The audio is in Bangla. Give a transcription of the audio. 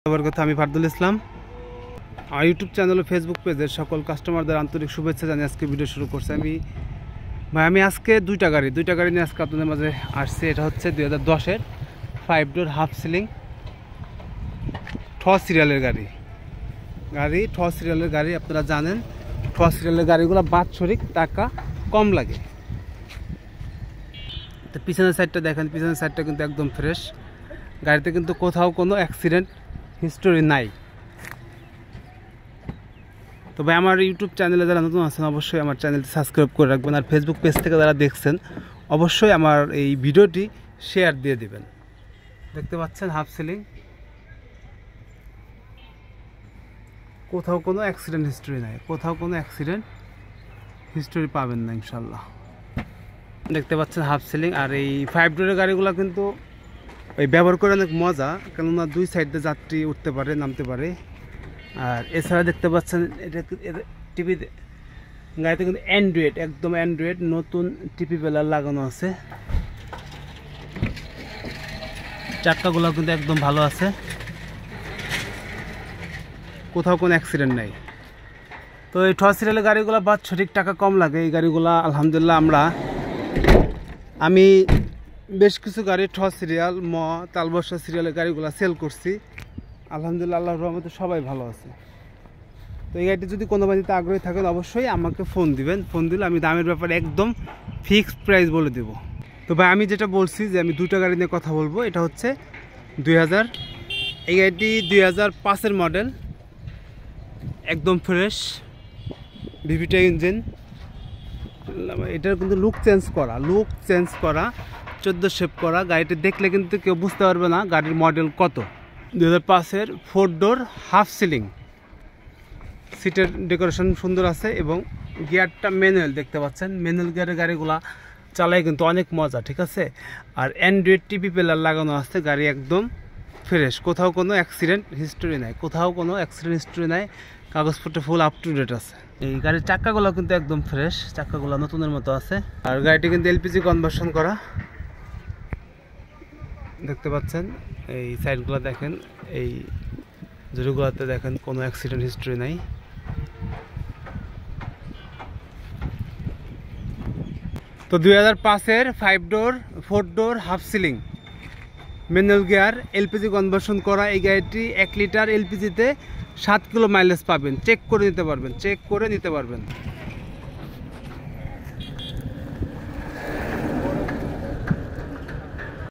আমি ফারদুল ইসলাম আর ইউটিউব চ্যানেল ও ফেসবুক পেজের সকল কাস্টমারদের আন্তরিক শুভেচ্ছা জানিয়ে আজকে ভিডিও শুরু করছি। আমি আজকে দুইটা গাড়ি নিয়ে আজকে আপনাদের মাঝে আসছি। এটা হচ্ছে 2010-এর 5 ডোর হাফ সিলিং ঠ সিরিয়ালের গাড়ি। আপনারা জানেন ঠ সিরিয়ালের গাড়িগুলো বাৎসরিক টাকা কম লাগে। তো পিছনের সাইডটা দেখেন, পিছনের সাইডটা কিন্তু একদম ফ্রেশ। গাড়িতে কিন্তু কোথাও কোনো অ্যাক্সিডেন্ট হিস্টোরি নাই। তবে আমার ইউটিউব চ্যানেলে যারা নতুন আছেন অবশ্যই আমার চ্যানেলটি সাবস্ক্রাইব করে রাখবেন, আর ফেসবুক পেজ থেকে যারা দেখছেন অবশ্যই আমার এই ভিডিওটি শেয়ার দিয়ে দিবেন। দেখতে পাচ্ছেন হাফ সিলিং, কোথাও কোনো অ্যাক্সিডেন্ট হিস্টোরি পাবেন না ইনশাল্লাহ। দেখতে পাচ্ছেন হাফ সিলিং। আর এই 5 ডোরের গাড়িগুলো কিন্তু ওই ব্যবহার করে অনেক মজা, কেননা দুই সাইডে যাত্রী উঠতে পারে নামতে পারে। আর এছাড়া দেখতে পাচ্ছেন এটা টিভি গাড়িতে কিন্তু একদম অ্যান্ড্রয়েড নতুন টিপি পেলার লাগানো আছে। চাক্কাগুলো কিন্তু একদম ভালো আছে, কোথাও কোনো অ্যাক্সিডেন্ট নাই। তো এই ঠ সিরিয়ালের গাড়িগুলো বাৎসরিক টাকা কম লাগে। এই গাড়িগুলো আলহামদুলিল্লাহ আমি বেশ কিছু গাড়ি ঠ সিরিয়াল তালবর্ষা সিরিয়ালের গাড়িগুলো সেল করছি। আলহামদুলিল্লাহ, আল্লাহর রহমতে সবাই ভালো আছে। তো এই গাড়িটি যদি কোনো বাড়িতে আগ্রহী থাকেন অবশ্যই আমাকে ফোন দিবেন। ফোন দিলে আমি দামের ব্যাপারে একদম ফিক্সড প্রাইস বলে দেব। তো ভাই আমি যেটা বলছি যে আমি দুটো গাড়ি নিয়ে কথা বলবো। এটা হচ্ছে 2000, এই গাড়িটি 2005-এর মডেল, একদম ফ্রেশ ভিভিটা ইঞ্জিন। এটার কিন্তু লুক চেঞ্জ করা 14 শেপ করা। গাড়িটি দেখলে কিন্তু কেউ বুঝতে পারবে না গাড়ির মডেল কত। 2005-এর 4 ডোর হাফ সিলিং, সিটের ডেকোরেশন সুন্দর আছে এবং গিয়ারটা ম্যানুয়াল। দেখতে পাচ্ছেন ম্যানুয়াল গিয়ারের গাড়িগুলা চালায় কিন্তু অনেক মজা, ঠিক আছে। আর অ্যান্ড্রয়েড টিভি প্লেয়ার লাগানো আছে। গাড়ি একদম ফ্রেশ, কোথাও কোনো অ্যাক্সিডেন্ট হিস্টোরি নাই। কাগজপত্র ফুল আপ টু ডেট আছে। এই গাড়ির চাক্কাগুলো কিন্তু একদম ফ্রেশ, চাক্কাগুলো নতুনের মতো আছে। আর গাড়িটি কিন্তু এলপিজি কনভার্সন করা। দেখতে পাচ্ছেন এই সাইডগুলো দেখেন, এই জুড়িগুলোতে দেখেন কোনো অ্যাক্সিডেন্ট হিস্ট্রি নাই। তো 2005-এর 5 door 4 door half ceiling manual gear LPG conversion করা এই গাড়িটি 1 লিটার এলপিজিতে 7 কিলো মাইলেজ পাবেন। চেক করে নিতে পারবেন।